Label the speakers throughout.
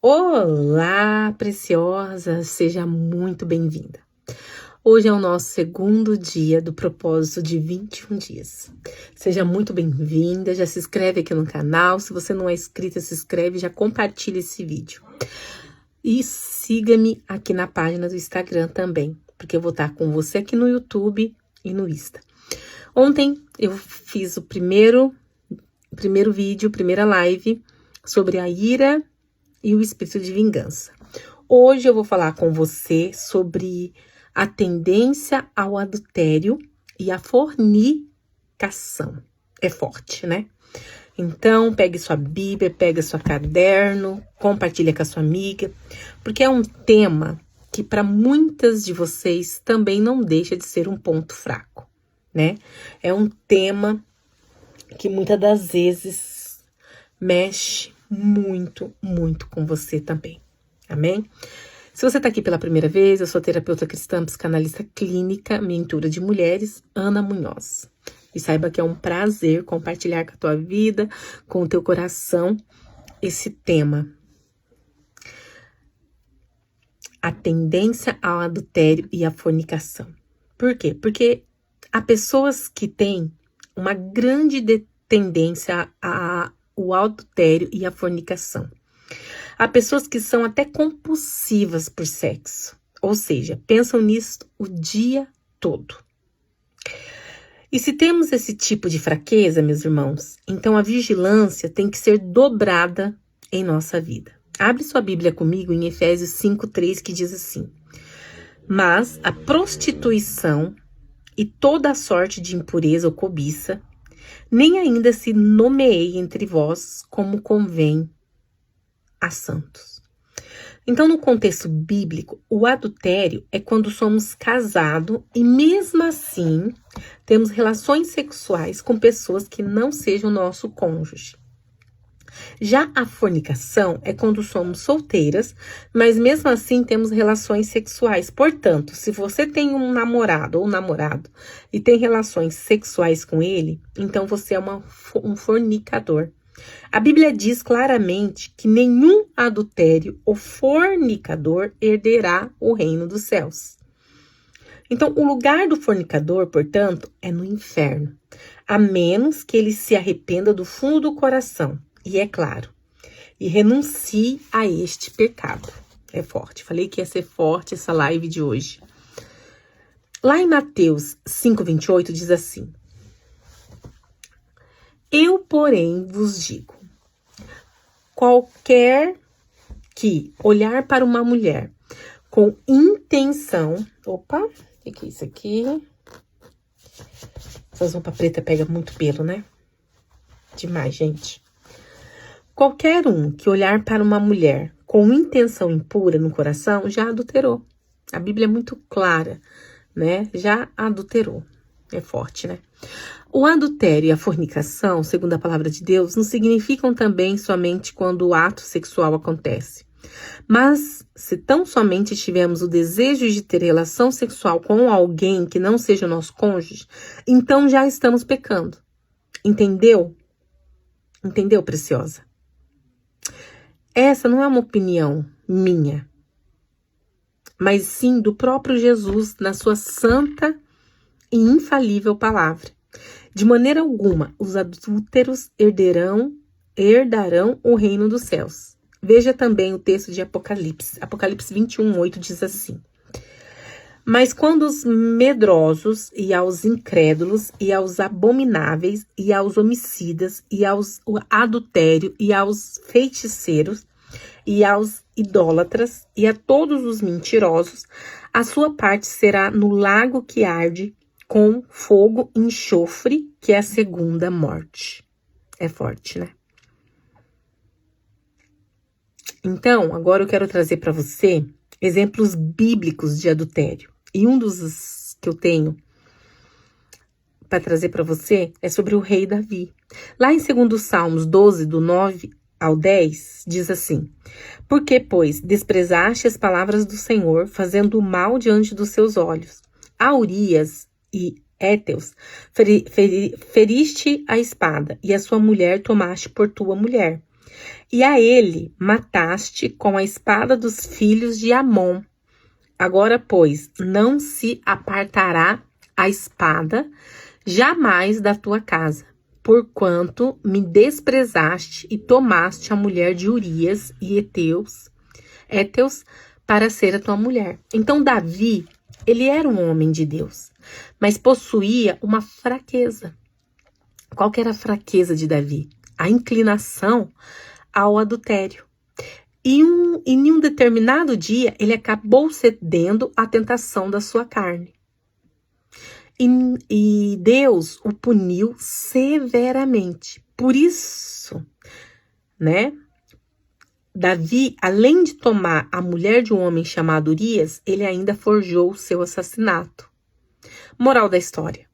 Speaker 1: Olá, preciosa! Seja muito bem-vinda. Hoje é o nosso segundo dia do propósito de 21 dias. Seja muito bem-vinda, já se inscreve aqui no canal. Se você não é inscrita, se inscreve, já compartilha esse vídeo. E siga-me aqui na página do Instagram também, porque eu vou estar com você aqui no YouTube e no Insta. Ontem eu fiz o primeiro vídeo, primeira live sobre a ira e o espírito de vingança. Hoje eu vou falar com você sobre a tendência ao adultério e a fornicação. É forte, né? Então, pegue sua Bíblia, pegue seu caderno, compartilhe com a sua amiga, porque é um tema que para muitas de vocês também não deixa de ser um ponto fraco, né? É um tema que muitas das vezes mexe muito com você também. Amém? Se você está aqui pela primeira vez, eu sou terapeuta cristã, psicanalista clínica, mentora de mulheres, Ana Munhoz. E saiba que é um prazer compartilhar com a tua vida, com o teu coração, esse tema. A tendência ao adultério e à fornicação. Por quê? Porque há pessoas que têm uma grande tendência ao adultério e à fornicação. Há pessoas que são até compulsivas por sexo, ou seja, pensam nisso o dia todo. E se temos esse tipo de fraqueza, meus irmãos, então a vigilância tem que ser dobrada em nossa vida. Abre sua Bíblia comigo em Efésios 5:3, que diz assim: mas a prostituição e toda a sorte de impureza ou cobiça, nem ainda se nomeei entre vós como convém a santos. Então, no contexto bíblico, o adultério é quando somos casados e mesmo assim temos relações sexuais com pessoas que não sejam nosso cônjuge. Já a fornicação é quando somos solteiras, mas mesmo assim temos relações sexuais. Portanto, se você tem um namorado ou namorado e tem relações sexuais com ele, então você é um fornicador. A Bíblia diz claramente que nenhum adultério ou fornicador herderá o reino dos céus. Então, o lugar do fornicador, portanto, é no inferno, a menos que ele se arrependa do fundo do coração, e é claro, e renuncie a este pecado. É forte, falei que ia ser forte essa live de hoje. Lá em Mateus 5:28 diz assim: eu, porém, vos digo, qualquer que olhar para uma mulher com intenção... Opa, o que é isso aqui? Essas roupas pretas pegam muito pelo, né? Demais, gente. Qualquer um que olhar para uma mulher com intenção impura no coração já adulterou. A Bíblia é muito clara, né? Já adulterou. É forte, né? O adultério e a fornicação, segundo a palavra de Deus, não significam também somente quando o ato sexual acontece. Mas, se tão somente tivermos o desejo de ter relação sexual com alguém que não seja o nosso cônjuge, então já estamos pecando. Entendeu? Entendeu, preciosa? Essa não é uma opinião minha, mas sim do próprio Jesus na sua santa e infalível palavra. De maneira alguma, os adúlteros herdarão o reino dos céus. Veja também o texto de Apocalipse. Apocalipse 21:8 diz assim: mas quando os medrosos e aos incrédulos e aos abomináveis e aos homicidas e aos adultérios e aos feiticeiros e aos idólatras e a todos os mentirosos, a sua parte será no lago que arde com fogo e enxofre, que é a segunda morte. É forte, né? Então, agora eu quero trazer para você exemplos bíblicos de adultério. E um dos que eu tenho para trazer para você é sobre o rei Davi. Lá em 2 Salmos 12, do 9 ao 10, diz assim: porque, pois, desprezaste as palavras do Senhor, fazendo o mal diante dos seus olhos. A Urias e Éteus feriste a espada, e a sua mulher tomaste por tua mulher. E a ele mataste com a espada dos filhos de Amon. Agora, pois, não se apartará a espada jamais da tua casa, porquanto me desprezaste e tomaste a mulher de Urias e Heteus, para ser a tua mulher. Então, Davi, ele era um homem de Deus, mas possuía uma fraqueza. Qual que era a fraqueza de Davi? A inclinação ao adultério. E em um determinado dia, ele acabou cedendo à tentação da sua carne. E Deus o puniu severamente. Por isso, né? Davi, além de tomar a mulher de um homem chamado Urias, ele ainda forjou o seu assassinato. Moral da história.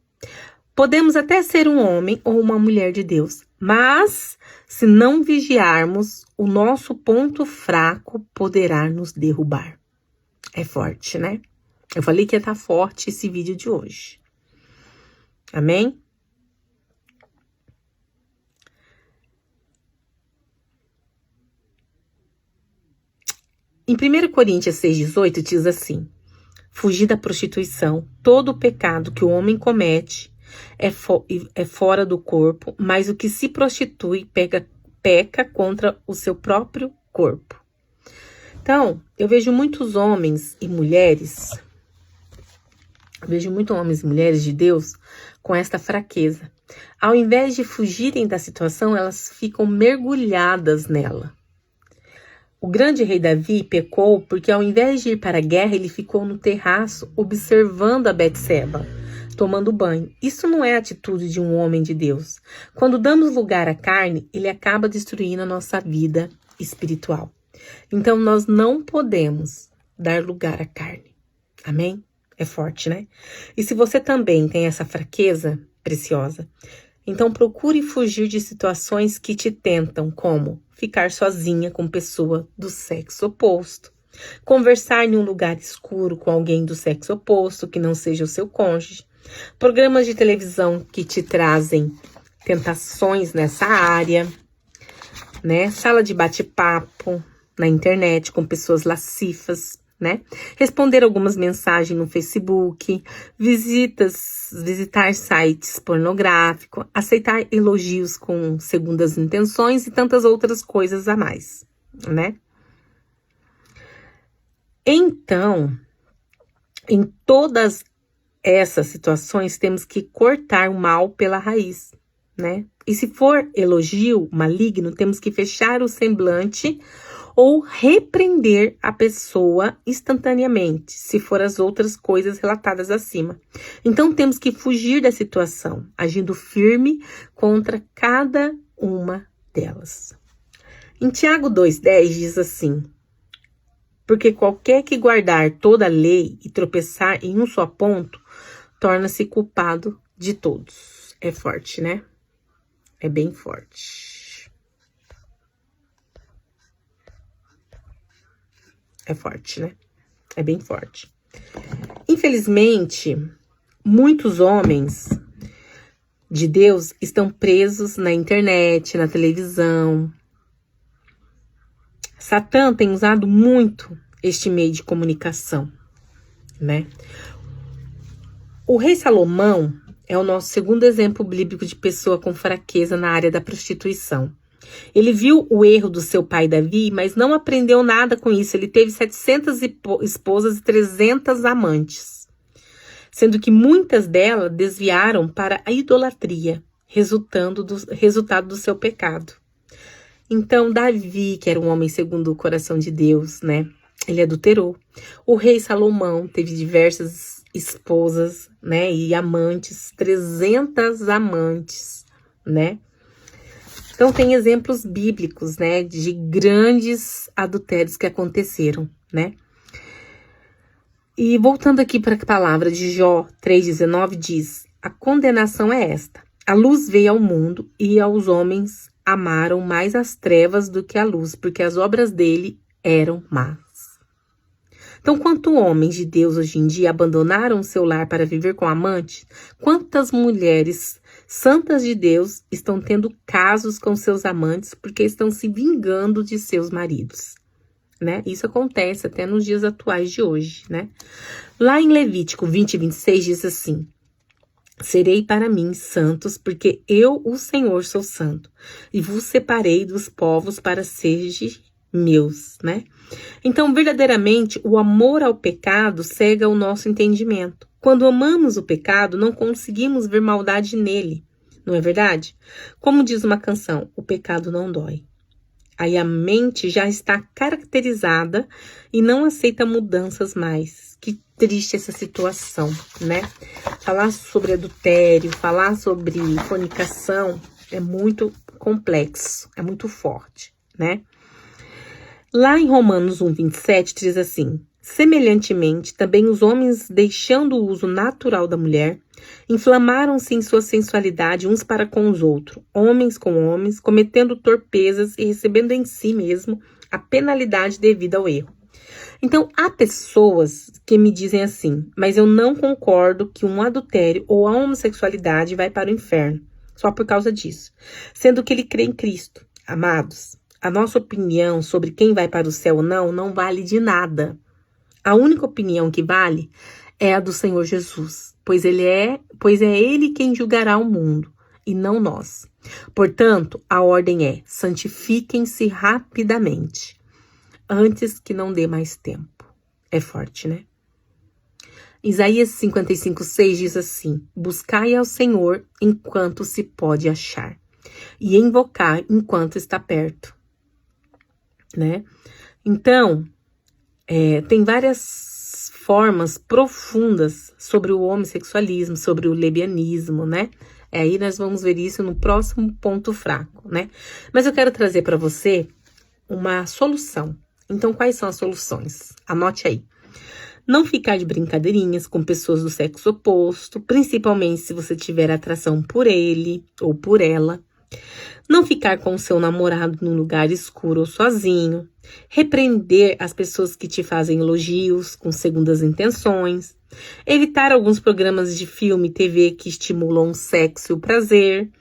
Speaker 1: Podemos até ser um homem ou uma mulher de Deus, mas se não vigiarmos, o nosso ponto fraco poderá nos derrubar. É forte, né? Eu falei que ia estar forte esse vídeo de hoje. Amém? Em 1 Coríntios 6,18 diz assim: fugir da prostituição, todo o pecado que o homem comete é fora do corpo, mas o que se prostitui peca contra o seu próprio corpo. Então, eu vejo muitos homens e mulheres, de Deus com esta fraqueza. Ao invés de fugirem da situação, elas ficam mergulhadas nela. O grande rei Davi pecou porque ao invés de ir para a guerra, ele ficou no terraço observando a Betseba, tomando banho. Isso não é a atitude de um homem de Deus. Quando damos lugar à carne, ele acaba destruindo a nossa vida espiritual. Então, nós não podemos dar lugar à carne. Amém? É forte, né? E se você também tem essa fraqueza preciosa, então procure fugir de situações que te tentam, como ficar sozinha com pessoa do sexo oposto, conversar em um lugar escuro com alguém do sexo oposto, que não seja o seu cônjuge, programas de televisão que te trazem tentações nessa área, né? Sala de bate-papo na internet com pessoas lascivas, né? Responder algumas mensagens no Facebook, visitar sites pornográficos, aceitar elogios com segundas intenções e tantas outras coisas a mais, né? Então, em todas essas situações, temos que cortar o mal pela raiz, né? E se for elogio maligno, temos que fechar o semblante ou repreender a pessoa instantaneamente, se for as outras coisas relatadas acima. Então, temos que fugir da situação, agindo firme contra cada uma delas. Em Tiago 2,10 diz assim: porque qualquer que guardar toda a lei e tropeçar em um só ponto, torna-se culpado de todos. É forte, né? É bem forte. É forte, né? É bem forte. Infelizmente, muitos homens de Deus estão presos na internet, na televisão. Satã tem usado muito este meio de comunicação, né? O rei Salomão é o nosso segundo exemplo bíblico de pessoa com fraqueza na área da prostituição. Ele viu o erro do seu pai Davi, mas não aprendeu nada com isso. Ele teve 700 esposas e 300 amantes, sendo que muitas delas desviaram para a idolatria, resultado do seu pecado. Então, Davi, que era um homem segundo o coração de Deus, né? Ele adulterou. O rei Salomão teve diversas esposas, né? E amantes, 300 amantes, né? Então, tem exemplos bíblicos, né, de grandes adultérios que aconteceram, né? E voltando aqui para a palavra de Jó 3,19 diz: a condenação é esta: a luz veio ao mundo e aos homens amaram mais as trevas do que a luz, porque as obras dele eram más. Então, quantos homens de Deus hoje em dia abandonaram seu lar para viver com amante? Quantas mulheres Santas de Deus estão tendo casos com seus amantes porque estão se vingando de seus maridos, né? Isso acontece até nos dias atuais de hoje, né? Lá em Levítico 20:26 diz assim: serei para mim santos, porque eu, o Senhor, sou santo, e vos separei dos povos para serdes meus, né? Então, verdadeiramente, o amor ao pecado cega o nosso entendimento. Quando amamos o pecado, não conseguimos ver maldade nele, não é verdade? Como diz uma canção, o pecado não dói. Aí a mente já está caracterizada e não aceita mudanças mais. Que triste essa situação, né? Falar sobre adultério, falar sobre fornicação é muito complexo, é muito forte, né? Lá em Romanos 1:27 diz assim: semelhantemente, também os homens, deixando o uso natural da mulher, inflamaram-se em sua sensualidade uns para com os outros, homens com homens, cometendo torpezas e recebendo em si mesmo a penalidade devida ao erro. Então, há pessoas que me dizem assim: mas eu não concordo que um adultério ou a homossexualidade vai para o inferno, só por causa disso, sendo que ele crê em Cristo. Amados, a nossa opinião sobre quem vai para o céu ou não vale de nada. A única opinião que vale é a do Senhor Jesus, pois é Ele quem julgará o mundo, e não nós. Portanto, a ordem é: santifiquem-se rapidamente, antes que não dê mais tempo. É forte, né? Isaías 55:6 diz assim: buscai ao Senhor enquanto se pode achar, e invocar enquanto está perto, né? Então, tem várias formas profundas sobre o homossexualismo, sobre o lesbianismo, né? Aí nós vamos ver isso no próximo ponto fraco, né? Mas eu quero trazer para você uma solução. Então, quais são as soluções? Anote aí. Não ficar de brincadeirinhas com pessoas do sexo oposto, principalmente se você tiver atração por ele ou por ela. Não ficar com o seu namorado num lugar escuro ou sozinho. Repreender as pessoas que te fazem elogios com segundas intenções. Evitar alguns programas de filme e TV que estimulam o sexo e o prazer.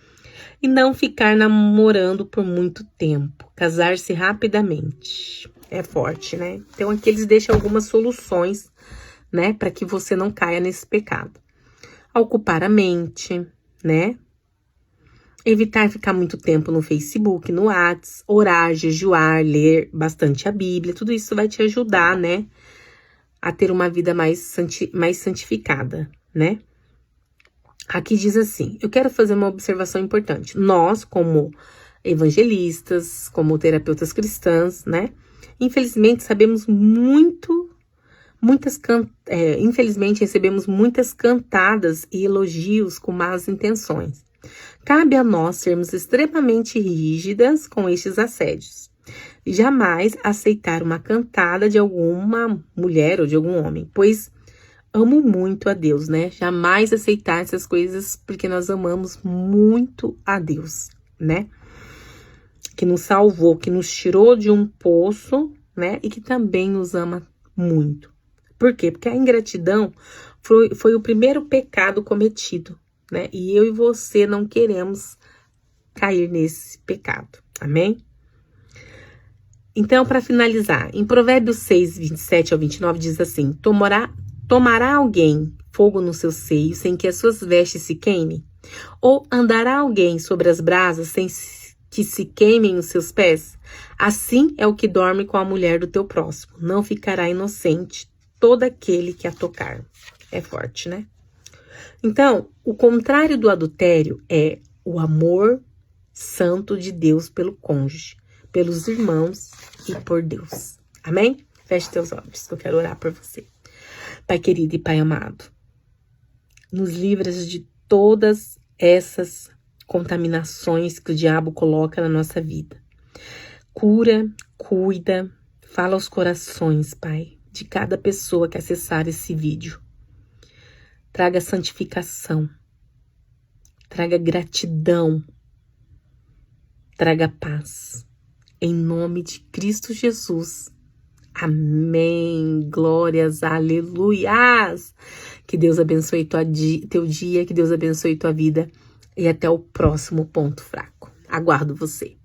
Speaker 1: E não ficar namorando por muito tempo. Casar-se rapidamente. É forte, né? Então aqui eles deixam algumas soluções, né? Para que você não caia nesse pecado. Ocupar a mente, né? Evitar ficar muito tempo no Facebook, no WhatsApp, orar, jejuar, ler bastante a Bíblia. Tudo isso vai te ajudar, né? A ter uma vida mais santificada, né? Aqui diz assim: eu quero fazer uma observação importante. Nós, como evangelistas, como terapeutas cristãs, né? Infelizmente, infelizmente recebemos muitas cantadas e elogios com más intenções. Cabe a nós sermos extremamente rígidas com estes assédios. Jamais aceitar uma cantada de alguma mulher ou de algum homem, pois amo muito a Deus, né? Jamais aceitar essas coisas porque nós amamos muito a Deus, né? Que nos salvou, que nos tirou de um poço, né? E que também nos ama muito. Por quê? Porque a ingratidão foi o primeiro pecado cometido, né? E eu e você não queremos cair nesse pecado, amém? Então, para finalizar, em Provérbios 6:27-29 diz assim: tomará alguém fogo no seu seio sem que as suas vestes se queimem? Ou andará alguém sobre as brasas sem que se queimem os seus pés? Assim é o que dorme com a mulher do teu próximo. Não ficará inocente todo aquele que a tocar. É forte, né? Então, o contrário do adultério é o amor santo de Deus pelo cônjuge, pelos irmãos e por Deus. Amém? Feche teus olhos, que eu quero orar por você. Pai querido e Pai amado, nos livras de todas essas contaminações que o diabo coloca na nossa vida. Cura, cuida, fala aos corações, Pai, de cada pessoa que acessar esse vídeo. Traga santificação, traga gratidão, traga paz. Em nome de Cristo Jesus. Amém. Glórias, aleluias. Que Deus abençoe teu dia, que Deus abençoe tua vida e até o próximo ponto fraco. Aguardo você.